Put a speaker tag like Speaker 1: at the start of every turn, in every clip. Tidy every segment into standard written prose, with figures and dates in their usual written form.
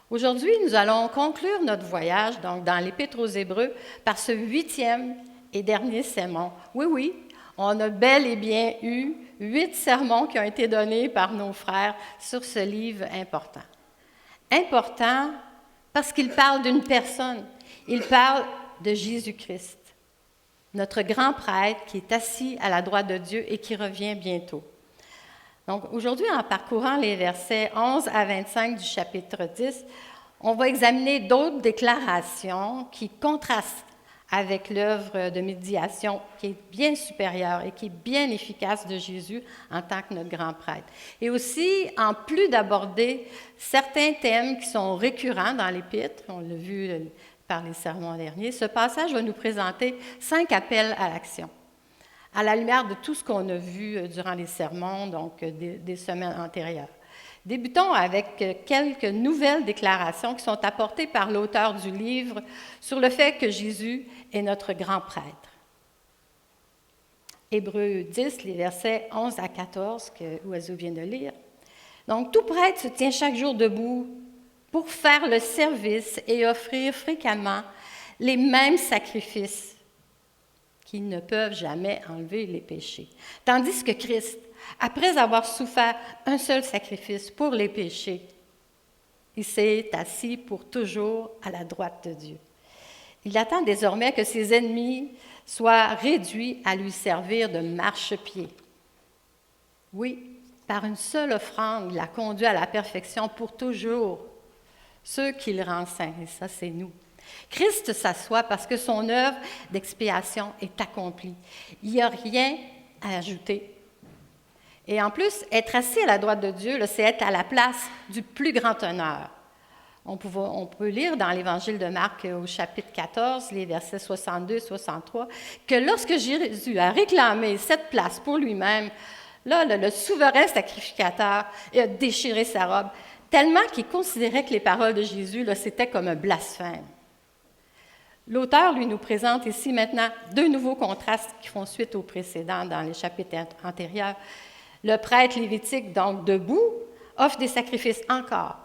Speaker 1: Aujourd'hui, nous allons conclure notre voyage donc dans l'Épître aux Hébreux par ce 8e et dernier sermon. Oui, oui, on a bel et bien eu 8 sermons qui ont été donnés par nos frères sur ce livre important. Important parce qu'il parle d'une personne. Il parle de Jésus-Christ, notre grand prêtre qui est assis à la droite de Dieu et qui revient bientôt. Donc aujourd'hui, en parcourant les versets 11 à 25 du chapitre 10, on va examiner d'autres déclarations qui contrastent avec l'œuvre de médiation qui est bien supérieure et qui est bien efficace de Jésus en tant que notre grand prêtre. Et aussi, en plus d'aborder certains thèmes qui sont récurrents dans l'Épître, on l'a vu par les sermons derniers, ce passage va nous présenter 5 appels à l'action, à la lumière de tout ce qu'on a vu durant les sermons, donc des semaines antérieures. Débutons avec quelques nouvelles déclarations qui sont apportées par l'auteur du livre sur le fait que Jésus est notre grand prêtre. Hébreux 10, les versets 11 à 14 que Oiseau vient de lire. Donc, tout prêtre se tient chaque jour debout pour faire le service et offrir fréquemment les mêmes sacrifices qui ne peuvent jamais enlever les péchés. Tandis que Christ, après avoir souffert un seul sacrifice pour les péchés, il s'est assis pour toujours à la droite de Dieu. Il attend désormais que ses ennemis soient réduits à lui servir de marchepied. Oui, par une seule offrande, il a conduit à la perfection pour toujours ceux qu'il rend saints, et ça c'est nous. Christ s'assoit parce que son œuvre d'expiation est accomplie. Il n'y a rien à ajouter. Et en plus, être assis à la droite de Dieu, c'est être à la place du plus grand honneur. On peut lire dans l'Évangile de Marc au chapitre 14, les versets 62 et 63, que lorsque Jésus a réclamé cette place pour lui-même, là, le souverain sacrificateur a déchiré sa robe, tellement qu'il considérait que les paroles de Jésus, c'était comme un blasphème. L'auteur, lui, nous présente ici maintenant 2 nouveaux contrastes qui font suite aux précédents dans les chapitres antérieurs. Le prêtre lévitique, donc debout, offre des sacrifices encore,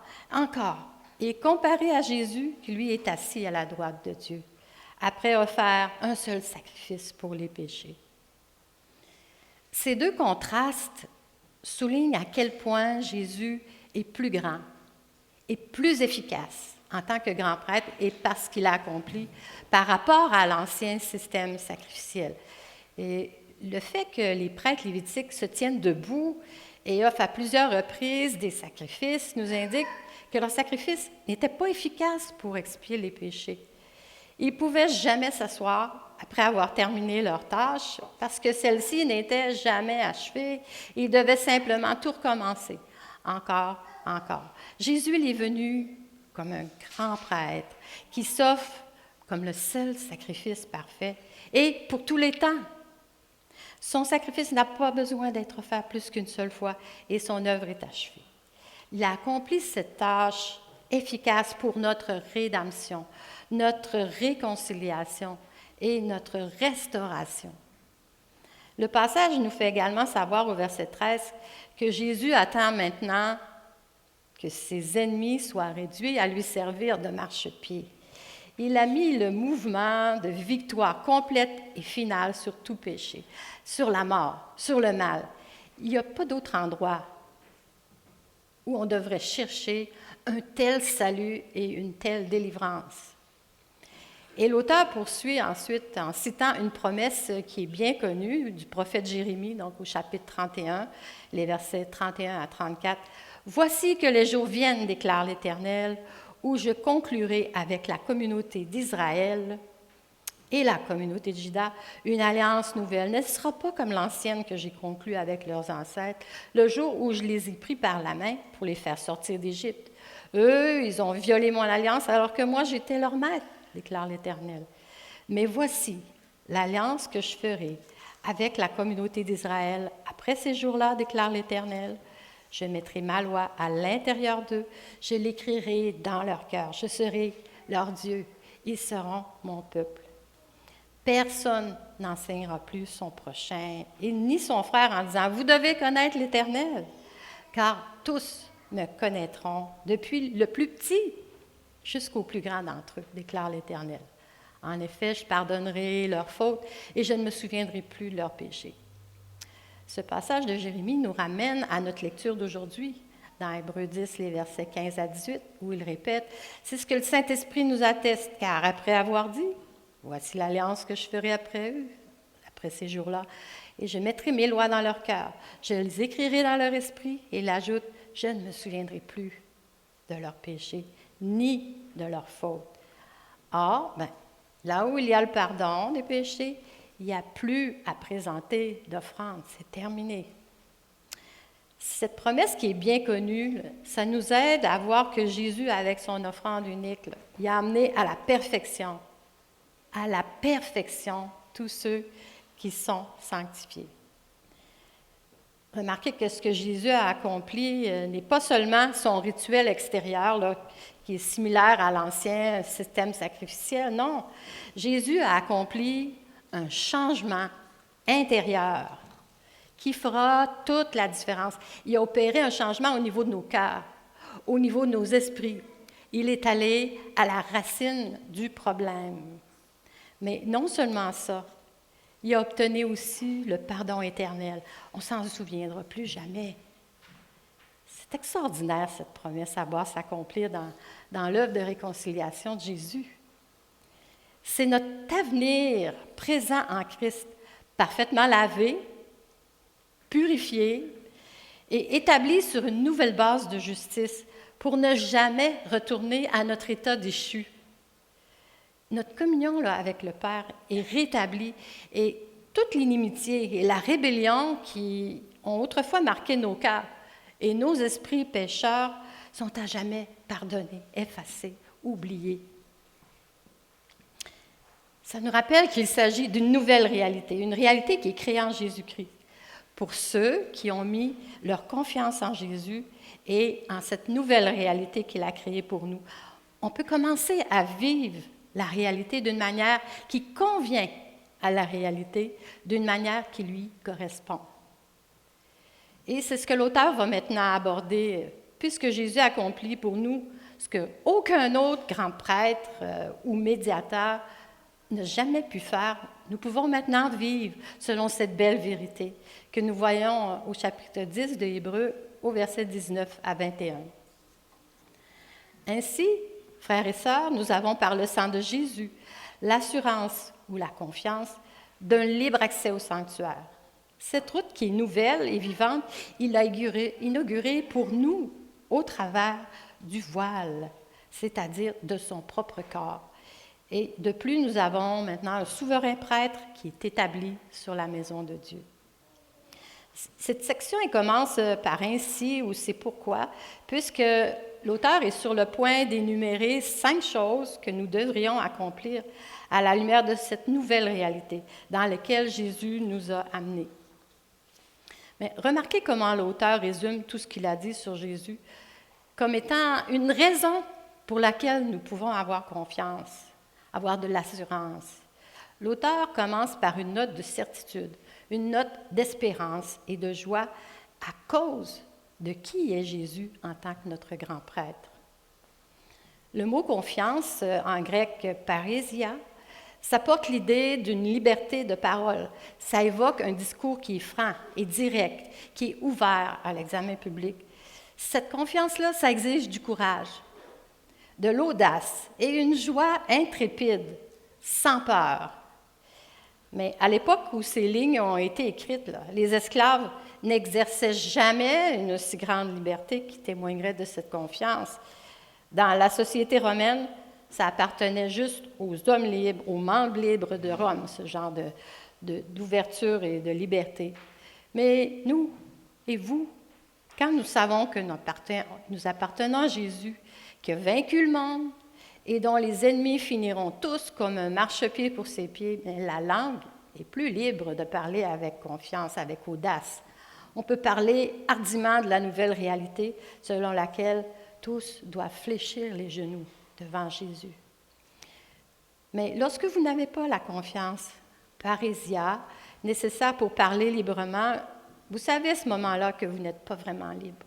Speaker 1: et comparé à Jésus, qui lui est assis à la droite de Dieu, après offert un seul sacrifice pour les péchés. Ces 2 contrastes soulignent à quel point Jésus est plus grand et plus efficace en tant que grand prêtre et parce qu'il a accompli par rapport à l'ancien système sacrificiel. Et le fait que les prêtres lévitiques se tiennent debout et offrent à plusieurs reprises des sacrifices nous indique que leur sacrifice n'était pas efficace pour expier les péchés. Ils ne pouvaient jamais s'asseoir après avoir terminé leur tâche parce que celle-ci n'était jamais achevée. Ils devaient simplement tout recommencer, encore. Jésus il est venu comme un grand prêtre qui s'offre comme le seul sacrifice parfait et pour tous les temps. Son sacrifice n'a pas besoin d'être offert plus qu'une seule fois et son œuvre est achevée. Il a accompli cette tâche efficace pour notre rédemption, notre réconciliation et notre restauration. Le passage nous fait également savoir au verset 13 que Jésus attend maintenant que ses ennemis soient réduits à lui servir de marchepied. Il a mis le mouvement de victoire complète et finale sur tout péché, sur la mort, sur le mal. Il n'y a pas d'autre endroit où on devrait chercher un tel salut et une telle délivrance. Et l'auteur poursuit ensuite en citant une promesse qui est bien connue du prophète Jérémie, donc au chapitre 31, les versets 31 à 34. « Voici que les jours viennent, déclare l'Éternel, où je conclurai avec la communauté d'Israël et la communauté de Juda une alliance nouvelle. Ne sera pas comme l'ancienne que j'ai conclue avec leurs ancêtres, le jour où je les ai pris par la main pour les faire sortir d'Égypte. Eux, ils ont violé mon alliance alors que moi, j'étais leur maître, déclare l'Éternel. Mais voici l'alliance que je ferai avec la communauté d'Israël après ces jours-là, déclare l'Éternel. Je mettrai ma loi à l'intérieur d'eux, je l'écrirai dans leur cœur, je serai leur Dieu, ils seront mon peuple. Personne n'enseignera plus son prochain et ni son frère en disant « Vous devez connaître l'Éternel, car tous me connaîtront, depuis le plus petit jusqu'au plus grand d'entre eux, déclare l'Éternel. En effet, je pardonnerai leurs fautes et je ne me souviendrai plus de leurs péchés. Ce passage de Jérémie nous ramène à notre lecture d'aujourd'hui, dans Hébreux 10, les versets 15 à 18, où il répète « C'est ce que le Saint-Esprit nous atteste, car après avoir dit « Voici l'alliance que je ferai après eux, après ces jours-là, et je mettrai mes lois dans leur cœur, je les écrirai dans leur esprit, et il ajoute « Je ne me souviendrai plus de leurs péchés, ni de leurs fautes. » Or, là où il y a le pardon des péchés, il n'y a plus à présenter d'offrande, c'est terminé. Cette promesse qui est bien connue, ça nous aide à voir que Jésus, avec son offrande unique, il a amené à la perfection tous ceux qui sont sanctifiés. Remarquez que ce que Jésus a accompli n'est pas seulement son rituel extérieur, là, qui est similaire à l'ancien système sacrificiel. Non, Jésus a accompli un changement intérieur qui fera toute la différence. Il a opéré un changement au niveau de nos cœurs, au niveau de nos esprits. Il est allé à la racine du problème. Mais non seulement ça, il a obtenu aussi le pardon éternel. On ne s'en souviendra plus jamais. C'est extraordinaire, cette promesse à voir s'accomplir dans l'œuvre de réconciliation de Jésus. C'est notre avenir présent en Christ, parfaitement lavé, purifié et établi sur une nouvelle base de justice pour ne jamais retourner à notre état déchu. Notre communion là, avec le Père est rétablie et toute l'inimitié et la rébellion qui ont autrefois marqué nos cœurs et nos esprits pécheurs sont à jamais pardonnés, effacés, oubliés. Ça nous rappelle qu'il s'agit d'une nouvelle réalité, une réalité qui est créée en Jésus-Christ. Pour ceux qui ont mis leur confiance en Jésus et en cette nouvelle réalité qu'il a créée pour nous, on peut commencer à vivre la réalité d'une manière qui convient à la réalité, d'une manière qui lui correspond. Et c'est ce que l'auteur va maintenant aborder, puisque Jésus accomplit pour nous ce qu'aucun autre grand prêtre ou médiateur n'a jamais pu faire. Nous pouvons maintenant vivre selon cette belle vérité que nous voyons au chapitre 10 de Hébreux, au verset 19 à 21. Ainsi, frères et sœurs, nous avons par le sang de Jésus l'assurance ou la confiance d'un libre accès au sanctuaire. Cette route qui est nouvelle et vivante, il l'a inaugurée pour nous au travers du voile, c'est-à-dire de son propre corps. Et de plus, nous avons maintenant un souverain prêtre qui est établi sur la maison de Dieu. Cette section elle commence par ainsi ou c'est pourquoi, puisque l'auteur est sur le point d'énumérer 5 choses que nous devrions accomplir à la lumière de cette nouvelle réalité dans laquelle Jésus nous a amenés. Mais remarquez comment l'auteur résume tout ce qu'il a dit sur Jésus comme étant une raison pour laquelle nous pouvons avoir confiance, avoir de l'assurance. L'auteur commence par une note de certitude, une note d'espérance et de joie à cause de qui est Jésus en tant que notre grand prêtre. Le mot confiance, en grec parésia, ça porte l'idée d'une liberté de parole. Ça évoque un discours qui est franc et direct, qui est ouvert à l'examen public. Cette confiance-là, ça exige du courage, de l'audace et une joie intrépide, sans peur. Mais à l'époque où ces lignes ont été écrites, les esclaves n'exerçaient jamais une aussi grande liberté qui témoignerait de cette confiance. Dans la société romaine, ça appartenait juste aux hommes libres, aux membres libres de Rome, ce genre d'ouverture et de liberté. Mais nous et vous, quand nous savons que nous appartenons à Jésus, qui a vaincu le monde et dont les ennemis finiront tous comme un marchepied pour ses pieds, la langue est plus libre de parler avec confiance, avec audace. On peut parler hardiment de la nouvelle réalité selon laquelle tous doivent fléchir les genoux devant Jésus. Mais lorsque vous n'avez pas la confiance parésia nécessaire pour parler librement, vous savez à ce moment-là que vous n'êtes pas vraiment libre.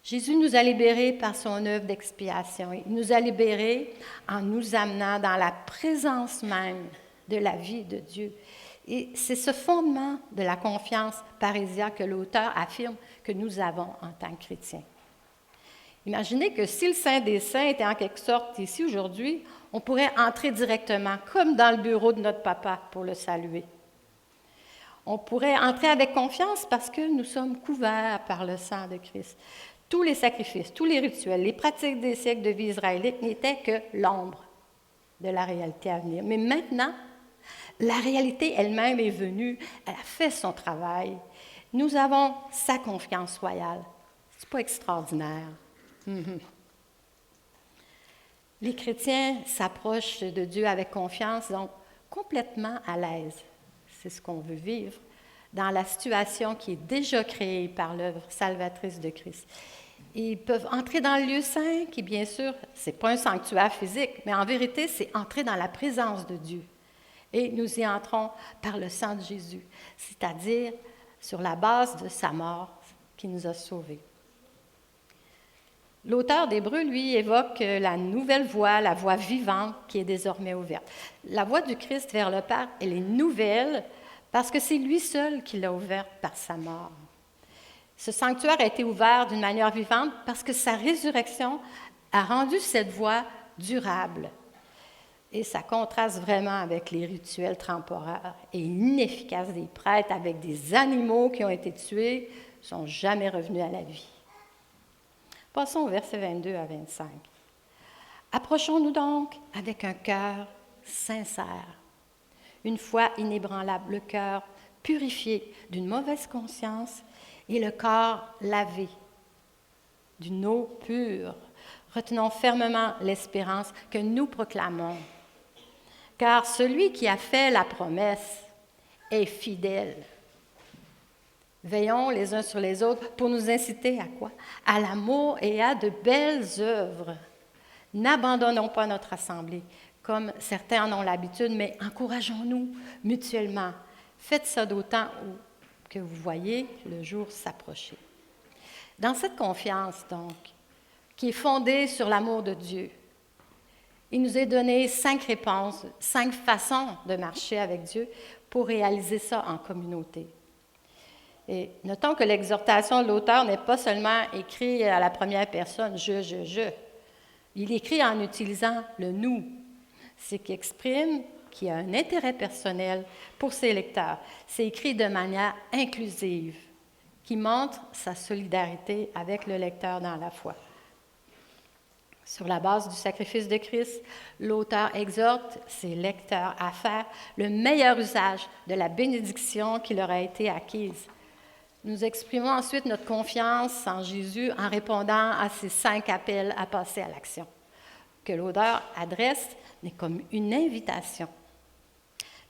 Speaker 1: Jésus nous a libérés par son œuvre d'expiation. Il nous a libérés en nous amenant dans la présence même de la vie de Dieu. Et c'est ce fondement de la confiance parésia que l'auteur affirme que nous avons en tant que chrétiens. Imaginez que si le Saint des Saints était en quelque sorte ici aujourd'hui, on pourrait entrer directement, comme dans le bureau de notre papa, pour le saluer. On pourrait entrer avec confiance parce que nous sommes couverts par le sang de Christ. Tous les sacrifices, tous les rituels, les pratiques des siècles de vie israélite n'étaient que l'ombre de la réalité à venir. Mais maintenant, la réalité elle-même est venue, elle a fait son travail. Nous avons sa confiance royale. C'est pas extraordinaire? Les chrétiens s'approchent de Dieu avec confiance, donc complètement à l'aise. C'est ce qu'on veut vivre dans la situation qui est déjà créée par l'œuvre salvatrice de Christ. Ils peuvent entrer dans le lieu saint, qui bien sûr, ce n'est pas un sanctuaire physique, mais en vérité, c'est entrer dans la présence de Dieu. Et nous y entrons par le sang de Jésus, c'est-à-dire sur la base de sa mort qui nous a sauvés. L'auteur d'Hébreux, lui, évoque la nouvelle voie, la voie vivante qui est désormais ouverte. La voie du Christ vers le Père, elle est nouvelle parce que c'est lui seul qui l'a ouverte par sa mort. Ce sanctuaire a été ouvert d'une manière vivante parce que sa résurrection a rendu cette voie durable. Et ça contraste vraiment avec les rituels temporaires et inefficaces des prêtres avec des animaux qui ont été tués, ne sont jamais revenus à la vie. Passons au verset 22 à 25. Approchons-nous donc avec un cœur sincère, une foi inébranlable, le cœur purifié d'une mauvaise conscience et le corps lavé d'une eau pure. Retenons fermement l'espérance que nous proclamons, car celui qui a fait la promesse est fidèle. Veillons les uns sur les autres pour nous inciter à quoi? À l'amour et à de belles œuvres. N'abandonnons pas notre assemblée, comme certains en ont l'habitude, mais encourageons-nous mutuellement. Faites ça d'autant que vous voyez le jour s'approcher. Dans cette confiance, donc, qui est fondée sur l'amour de Dieu, il nous est donné 5 réponses, 5 façons de marcher avec Dieu pour réaliser ça en communauté. Et notons que l'exhortation de l'auteur n'est pas seulement écrite à la première personne, je. Il écrit en utilisant le nous, ce qui exprime qu'il y a un intérêt personnel pour ses lecteurs. C'est écrit de manière inclusive, qui montre sa solidarité avec le lecteur dans la foi. Sur la base du sacrifice de Christ, l'auteur exhorte ses lecteurs à faire le meilleur usage de la bénédiction qui leur a été acquise. Nous exprimons ensuite notre confiance en Jésus en répondant à ces 5 appels à passer à l'action, que l'auteur adresse mais comme une invitation.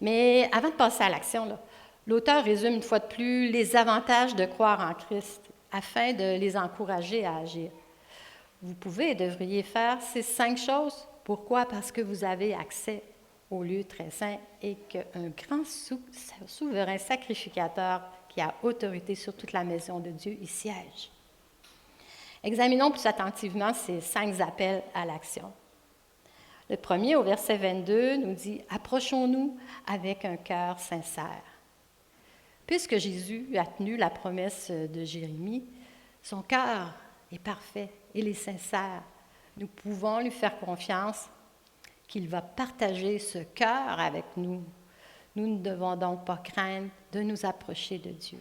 Speaker 1: Mais avant de passer à l'action, l'auteur résume une fois de plus les avantages de croire en Christ afin de les encourager à agir. Vous pouvez et devriez faire ces 5 choses. Pourquoi? Parce que vous avez accès au lieu très saint et qu'un grand souverain sacrificateur qui a autorité sur toute la maison de Dieu y siège. Examinons plus attentivement ces 5 appels à l'action. Le premier, au verset 22, nous dit « Approchons-nous avec un cœur sincère ». Puisque Jésus a tenu la promesse de Jérémie, son cœur est parfait, il est sincère. Nous pouvons lui faire confiance qu'il va partager ce cœur avec nous. Nous ne devons donc pas craindre de nous approcher de Dieu.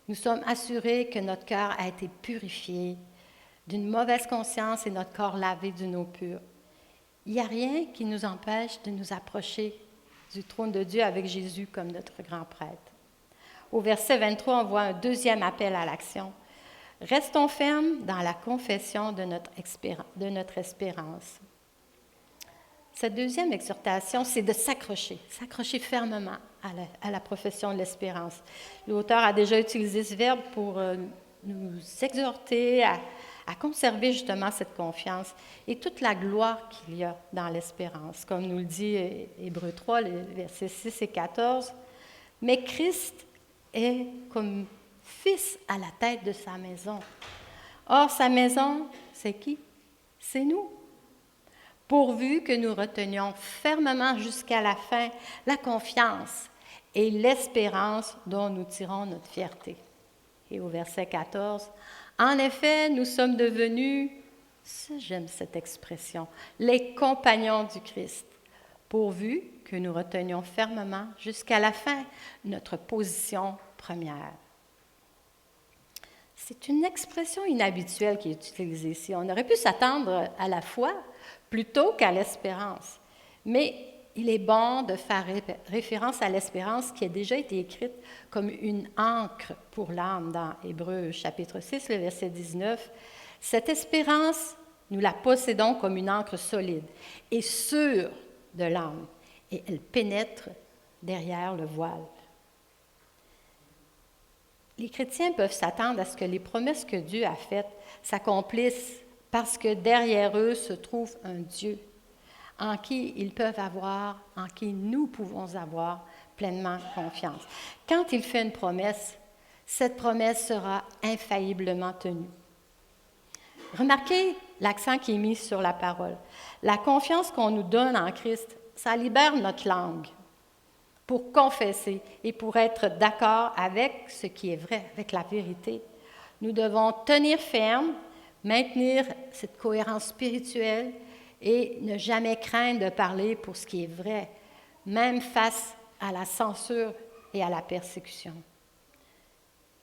Speaker 1: Nous sommes assurés que notre cœur a été purifié d'une mauvaise conscience et notre corps lavé d'une eau pure. Il n'y a rien qui nous empêche de nous approcher du trône de Dieu avec Jésus comme notre grand prêtre. Au verset 23, on voit un deuxième appel à l'action. Restons fermes dans la confession de notre espérance. Cette deuxième exhortation, c'est de s'accrocher fermement à la profession de l'espérance. L'auteur a déjà utilisé ce verbe pour nous exhorter à conserver justement cette confiance et toute la gloire qu'il y a dans l'espérance. Comme nous le dit Hébreux 3, les versets 6 et 14, « Mais Christ est comme fils à la tête de sa maison. Or, sa maison, c'est qui? C'est nous. Pourvu que nous retenions fermement jusqu'à la fin la confiance et l'espérance dont nous tirons notre fierté. Et au verset 14, en effet, nous sommes devenus, j'aime cette expression, les compagnons du Christ, pourvu que nous retenions fermement jusqu'à la fin notre position première. C'est une expression inhabituelle qui est utilisée ici. On aurait pu s'attendre à la foi plutôt qu'à l'espérance. Mais il est bon de faire référence à l'espérance qui a déjà été écrite comme une ancre pour l'âme dans Hébreux chapitre 6, le verset 19. Cette espérance, nous la possédons comme une ancre solide et sûre de l'âme, et elle pénètre derrière le voile. Les chrétiens peuvent s'attendre à ce que les promesses que Dieu a faites s'accomplissent parce que derrière eux se trouve un Dieu en qui ils peuvent avoir, en qui nous pouvons avoir pleinement confiance. Quand il fait une promesse, cette promesse sera infailliblement tenue. Remarquez l'accent qui est mis sur la parole. La confiance qu'on nous donne en Christ, ça libère notre langue pour confesser et pour être d'accord avec ce qui est vrai, avec la vérité. Nous devons tenir ferme, maintenir cette cohérence spirituelle et ne jamais craindre de parler pour ce qui est vrai, même face à la censure et à la persécution.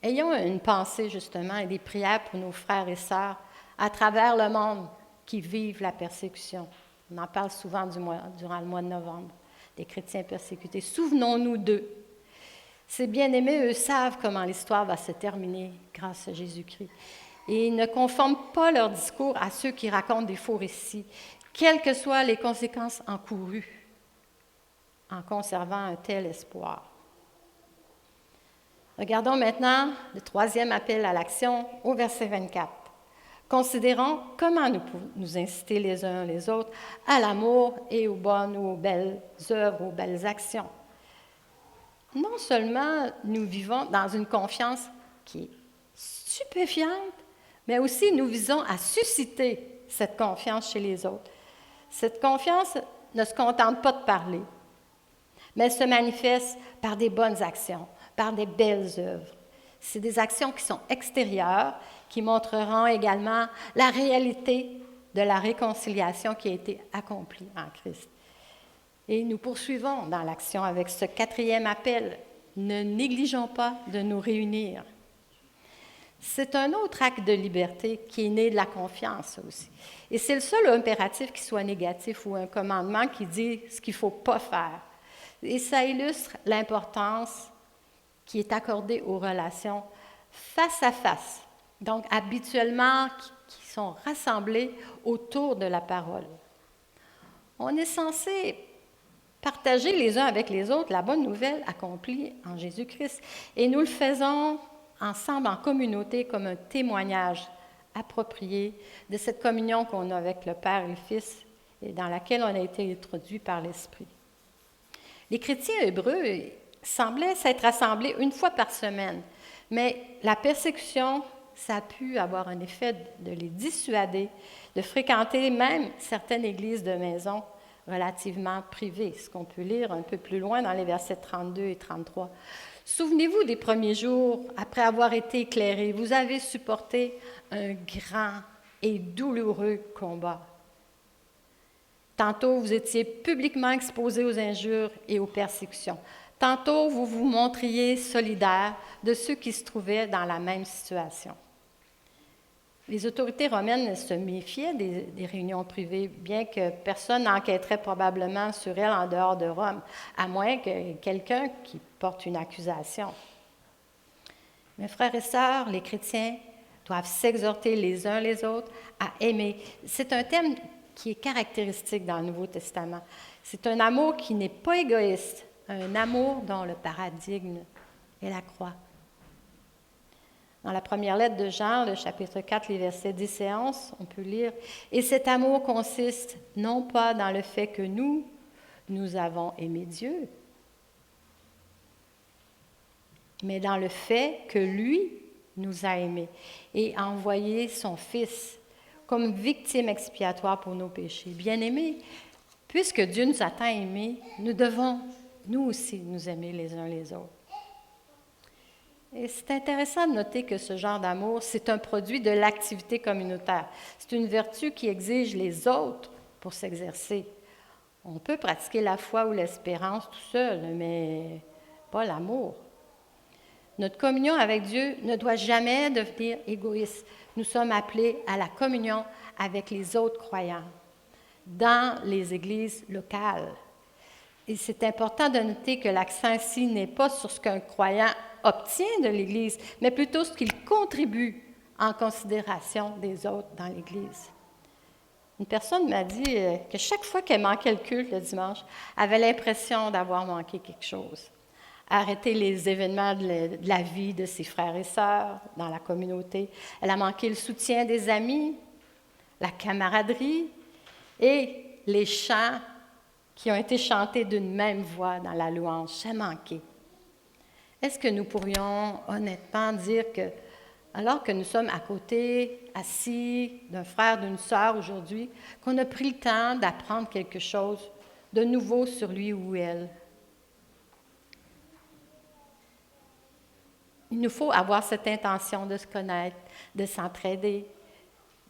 Speaker 1: Ayons une pensée justement et des prières pour nos frères et sœurs à travers le monde qui vivent la persécution. On en parle souvent durant le mois de novembre, des chrétiens persécutés. Souvenons-nous d'eux. Ces bien-aimés, eux, savent comment l'histoire va se terminer grâce à Jésus-Christ. Et ils ne conforment pas leur discours à ceux qui racontent des faux récits, quelles que soient les conséquences encourues, en conservant un tel espoir. Regardons maintenant le troisième appel à l'action au verset 24. Considérons comment nous pouvons nous inciter les uns les autres à l'amour et aux bonnes ou aux belles œuvres, aux belles actions. Non seulement nous vivons dans une confiance qui est stupéfiante, mais aussi nous visons à susciter cette confiance chez les autres. Cette confiance ne se contente pas de parler, mais elle se manifeste par des bonnes actions, par des belles œuvres. C'est des actions qui sont extérieures, qui montreront également la réalité de la réconciliation qui a été accomplie en Christ. Et nous poursuivons dans l'action avec ce quatrième appel. Ne négligeons pas de nous réunir. C'est un autre acte de liberté qui est né de la confiance aussi. Et c'est le seul impératif qui soit négatif ou un commandement qui dit ce qu'il ne faut pas faire. Et ça illustre l'importance qui est accordée aux relations face à face, donc habituellement qui sont rassemblés autour de la parole. On est censé partager les uns avec les autres la bonne nouvelle accomplie en Jésus-Christ. Et nous le faisons ensemble en communauté comme un témoignage approprié de cette communion qu'on a avec le Père et le Fils et dans laquelle on a été introduit par l'Esprit. Les chrétiens hébreux semblaient s'être rassemblés une fois par semaine, mais la persécution, ça a pu avoir un effet de les dissuader de fréquenter même certaines églises de maison relativement privées, ce qu'on peut lire un peu plus loin dans les versets 32 et 33. Souvenez-vous des premiers jours, après avoir été éclairés, vous avez supporté un grand et douloureux combat. Tantôt, vous étiez publiquement exposés aux injures et aux persécutions. Tantôt, vous vous montriez solidaires de ceux qui se trouvaient dans la même situation. Les autorités romaines se méfiaient des réunions privées, bien que personne n'enquêterait probablement sur elles en dehors de Rome, à moins que quelqu'un qui porte une accusation. Mes frères et sœurs, les chrétiens doivent s'exhorter les uns les autres à aimer. C'est un thème qui est caractéristique dans le Nouveau Testament. C'est un amour qui n'est pas égoïste, un amour dont le paradigme est la croix. Dans la première lettre de Jean, le chapitre 4, les versets 10 et 11, on peut lire « Et cet amour consiste non pas dans le fait que nous avons aimé Dieu, mais dans le fait que lui nous a aimés et a envoyé son Fils comme victime expiatoire pour nos péchés. Bien-aimés, puisque Dieu nous a tant aimés, nous devons, nous aussi, nous aimer les uns les autres. Et c'est intéressant de noter que ce genre d'amour, c'est un produit de l'activité communautaire. C'est une vertu qui exige les autres pour s'exercer. On peut pratiquer la foi ou l'espérance tout seul, mais pas l'amour. Notre communion avec Dieu ne doit jamais devenir égoïste. Nous sommes appelés à la communion avec les autres croyants dans les églises locales. Et c'est important de noter que l'accent ici n'est pas sur ce qu'un croyant obtient de l'Église, mais plutôt ce qu'il contribue en considération des autres dans l'Église. Une personne m'a dit que chaque fois qu'elle manquait le culte le dimanche, elle avait l'impression d'avoir manqué quelque chose. Arrêter les événements de la vie de ses frères et sœurs dans la communauté. Elle a manqué le soutien des amis, la camaraderie et les chants qui ont été chantés d'une même voix dans la louange. Ça manqué. Est-ce que nous pourrions honnêtement dire que, alors que nous sommes à côté, assis d'un frère, d'une sœur aujourd'hui, qu'on a pris le temps d'apprendre quelque chose de nouveau sur lui ou elle? Il nous faut avoir cette intention de se connaître, de s'entraider,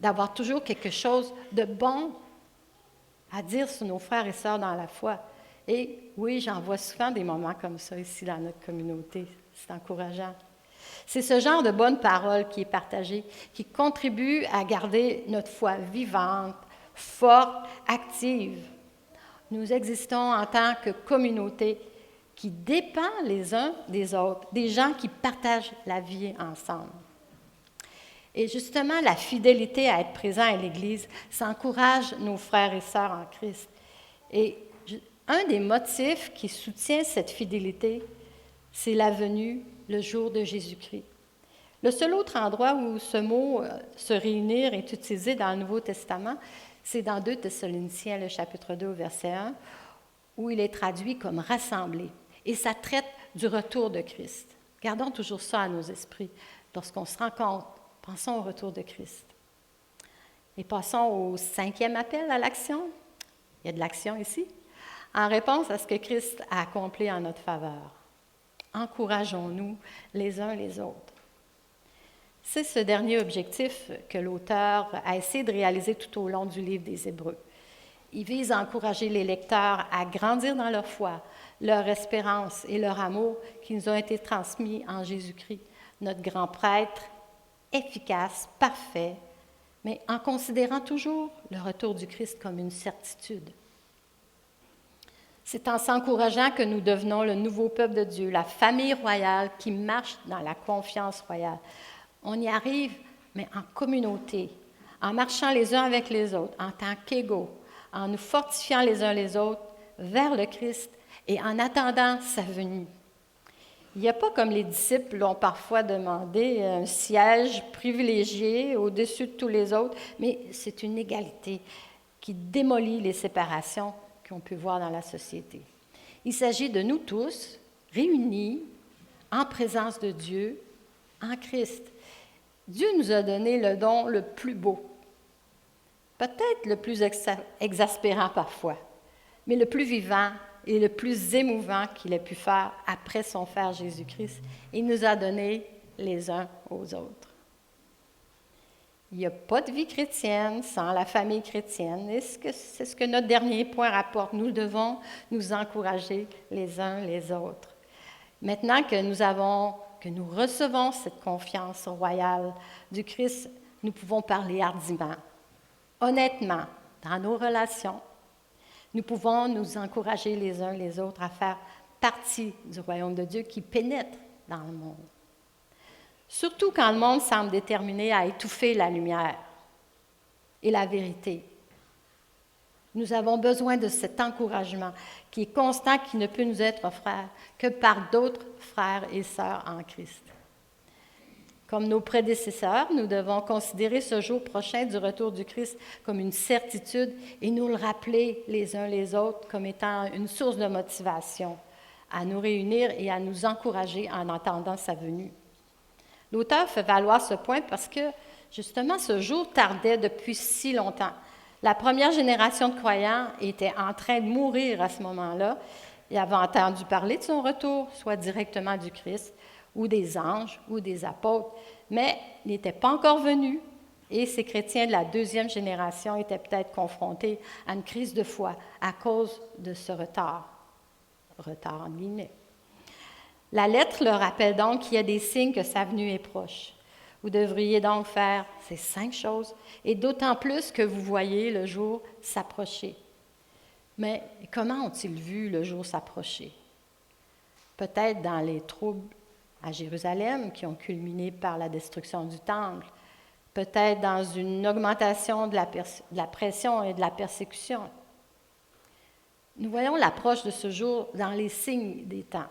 Speaker 1: d'avoir toujours quelque chose de bon à dire sur nos frères et sœurs dans la foi. Et oui, j'en vois souvent des moments comme ça ici dans notre communauté. C'est encourageant. C'est ce genre de bonne parole qui est partagée, qui contribue à garder notre foi vivante, forte, active. Nous existons en tant que communauté qui dépend les uns des autres, des gens qui partagent la vie ensemble. Et justement, la fidélité à être présent à l'Église, ça encourage nos frères et sœurs en Christ. Et un des motifs qui soutient cette fidélité, c'est la venue, le jour de Jésus-Christ. Le seul autre endroit où ce mot « se réunir » est utilisé dans le Nouveau Testament, c'est dans 2 Thessaloniciens, le chapitre 2, verset 1, où il est traduit comme « rassembler ». Et ça traite du retour de Christ. Gardons toujours ça à nos esprits lorsqu'on se rencontre. Pensons au retour de Christ. Et passons au 5e appel à l'action. Il y a de l'action ici. En réponse à ce que Christ a accompli en notre faveur. Encourageons-nous les uns les autres. C'est ce dernier objectif que l'auteur a essayé de réaliser tout au long du livre des Hébreux. Il vise à encourager les lecteurs à grandir dans leur foi, leur espérance et leur amour qui nous ont été transmis en Jésus-Christ, notre grand prêtre, efficace, parfait, mais en considérant toujours le retour du Christ comme une certitude. C'est en s'encourageant que nous devenons le nouveau peuple de Dieu, la famille royale qui marche dans la confiance royale. On y arrive, mais en communauté, en marchant les uns avec les autres, en tant qu'égaux, en nous fortifiant les uns les autres vers le Christ et en attendant sa venue. Il n'y a pas comme les disciples l'ont parfois demandé, un siège privilégié au-dessus de tous les autres, mais c'est une égalité qui démolit les séparations qu'on peut voir dans la société. Il s'agit de nous tous, réunis en présence de Dieu, en Christ. Dieu nous a donné le don le plus beau, peut-être le plus exaspérant parfois, mais le plus vivant et le plus émouvant qu'il ait pu faire après son Frère Jésus-Christ. Il nous a donné les uns aux autres. Il n'y a pas de vie chrétienne sans la famille chrétienne. Et c'est ce que notre dernier point rapporte. Nous devons nous encourager les uns les autres. Maintenant que nous recevons cette confiance royale du Christ, nous pouvons parler hardiment, honnêtement, dans nos relations. Nous pouvons nous encourager les uns les autres à faire partie du royaume de Dieu qui pénètre dans le monde. Surtout quand le monde semble déterminé à étouffer la lumière et la vérité. Nous avons besoin de cet encouragement qui est constant, qui ne peut nous être offert que par d'autres frères et sœurs en Christ. Comme nos prédécesseurs, nous devons considérer ce jour prochain du retour du Christ comme une certitude et nous le rappeler les uns les autres comme étant une source de motivation à nous réunir et à nous encourager en attendant sa venue. L'auteur fait valoir ce point parce que, justement, ce jour tardait depuis si longtemps. La première génération de croyants était en train de mourir à ce moment-là. Ils avaient entendu parler de son retour, soit directement du Christ, ou des anges, ou des apôtres, mais il n'était pas encore venu. Et ces chrétiens de la deuxième génération étaient peut-être confrontés à une crise de foi à cause de ce retard. Retard en guillemets. La lettre leur rappelle donc qu'il y a des signes que sa venue est proche. Vous devriez donc faire ces 5 choses, et d'autant plus que vous voyez le jour s'approcher. Mais comment ont-ils vu le jour s'approcher? Peut-être dans les troubles à Jérusalem qui ont culminé par la destruction du temple, peut-être dans une augmentation de la pression et de la persécution. Nous voyons l'approche de ce jour dans les signes des temps.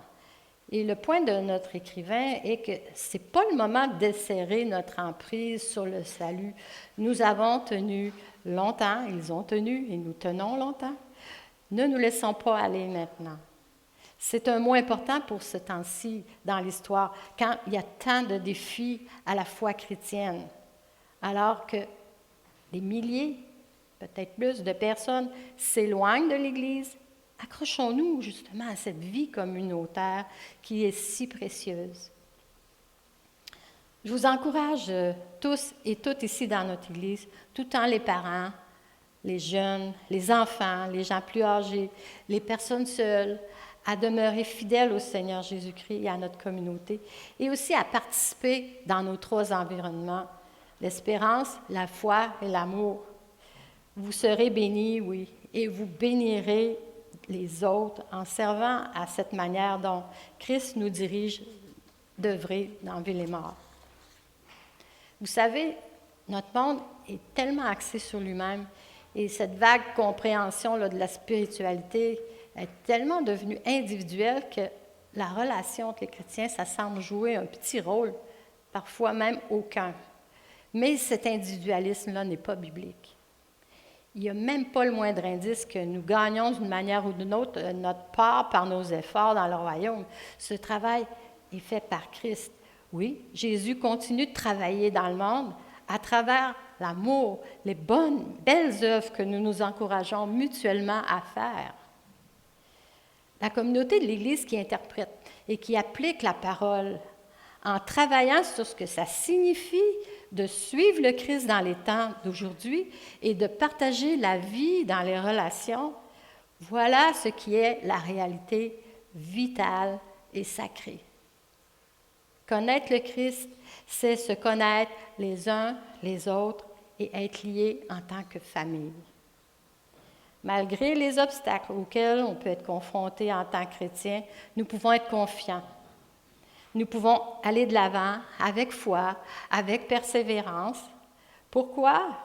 Speaker 1: Et le point de notre écrivain est que ce n'est pas le moment de desserrer notre emprise sur le salut. Nous avons tenu longtemps, ils ont tenu et nous tenons longtemps. Ne nous laissons pas aller maintenant. C'est un mot important pour ce temps-ci dans l'histoire, quand il y a tant de défis à la foi chrétienne, alors que des milliers, peut-être plus, de personnes s'éloignent de l'Église. Accrochons-nous justement à cette vie communautaire qui est si précieuse. Je vous encourage tous et toutes ici dans notre Église, tout le temps les parents, les jeunes, les enfants, les gens plus âgés, les personnes seules, à demeurer fidèles au Seigneur Jésus-Christ et à notre communauté, et aussi à participer dans nos 3 environnements, l'espérance, la foi et l'amour. Vous serez bénis, oui, et vous bénirez les autres en servant à cette manière dont Christ nous dirige d'œuvrer dans Ville et Mort. Vous savez, notre monde est tellement axé sur lui-même et cette vague compréhension là, de la spiritualité est tellement devenue individuelle que la relation entre les chrétiens, ça semble jouer un petit rôle, parfois même aucun. Mais cet individualisme-là n'est pas biblique. Il n'y a même pas le moindre indice que nous gagnons d'une manière ou d'une autre notre part par nos efforts dans le royaume. Ce travail est fait par Christ. Oui, Jésus continue de travailler dans le monde à travers l'amour, les belles œuvres que nous nous encourageons mutuellement à faire. La communauté de l'Église qui interprète et qui applique la parole en travaillant sur ce que ça signifie de suivre le Christ dans les temps d'aujourd'hui et de partager la vie dans les relations, voilà ce qui est la réalité vitale et sacrée. Connaître le Christ, c'est se connaître les uns les autres et être liés en tant que famille. Malgré les obstacles auxquels on peut être confronté en tant que chrétien, nous pouvons être confiants. Nous pouvons aller de l'avant avec foi, avec persévérance. Pourquoi?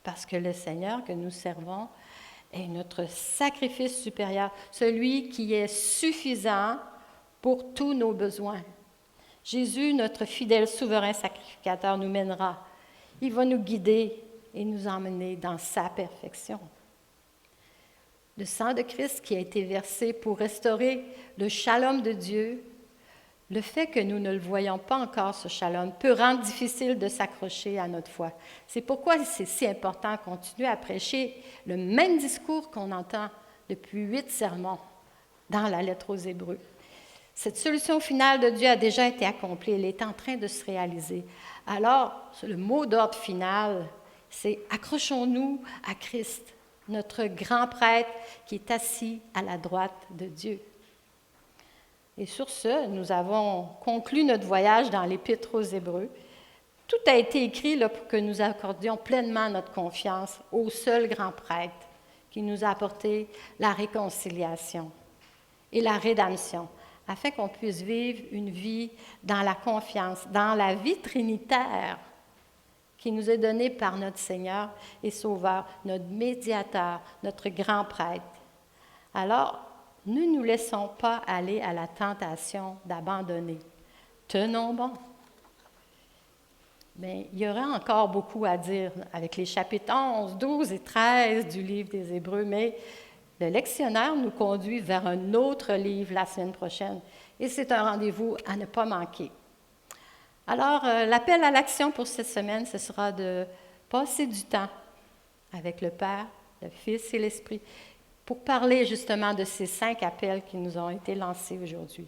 Speaker 1: Parce que le Seigneur que nous servons est notre sacrifice supérieur, celui qui est suffisant pour tous nos besoins. Jésus, notre fidèle souverain sacrificateur, nous mènera. Il va nous guider et nous emmener dans sa perfection. Le sang de Christ qui a été versé pour restaurer le shalom de Dieu, le fait que nous ne le voyons pas encore, ce shalom, peut rendre difficile de s'accrocher à notre foi. C'est pourquoi c'est si important de continuer à prêcher le même discours qu'on entend depuis 8 sermons dans la lettre aux Hébreux. Cette solution finale de Dieu a déjà été accomplie, elle est en train de se réaliser. Alors, le mot d'ordre final, c'est « accrochons-nous à Christ », notre grand prêtre qui est assis à la droite de Dieu. Et sur ce, nous avons conclu notre voyage dans l'Épître aux Hébreux. Tout a été écrit là, pour que nous accordions pleinement notre confiance au seul grand prêtre qui nous a apporté la réconciliation et la rédemption, afin qu'on puisse vivre une vie dans la confiance, dans la vie trinitaire qui nous est donnée par notre Seigneur et Sauveur, notre médiateur, notre grand prêtre. Alors, ne nous laissons pas aller à la tentation d'abandonner. Tenons bon. Mais il y aura encore beaucoup à dire avec les chapitres 11, 12 et 13 du livre des Hébreux, mais le lectionnaire nous conduit vers un autre livre la semaine prochaine et c'est un rendez-vous à ne pas manquer. Alors, l'appel à l'action pour cette semaine, ce sera de passer du temps avec le Père, le Fils et l'Esprit pour parler justement de ces 5 appels qui nous ont été lancés aujourd'hui.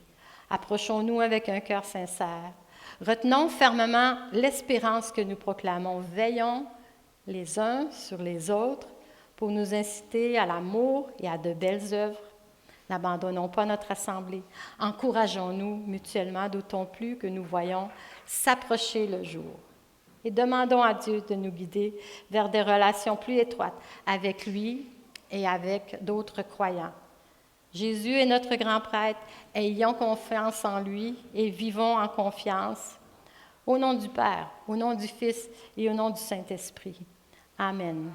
Speaker 1: Approchons-nous avec un cœur sincère. Retenons fermement l'espérance que nous proclamons. Veillons les uns sur les autres pour nous inciter à l'amour et à de belles œuvres. N'abandonnons pas notre assemblée. Encourageons-nous mutuellement, d'autant plus que nous voyons s'approcher le jour. Et demandons à Dieu de nous guider vers des relations plus étroites avec lui et avec d'autres croyants. Jésus est notre grand prêtre. Ayons confiance en lui et vivons en confiance. Au nom du Père, au nom du Fils et au nom du Saint-Esprit. Amen.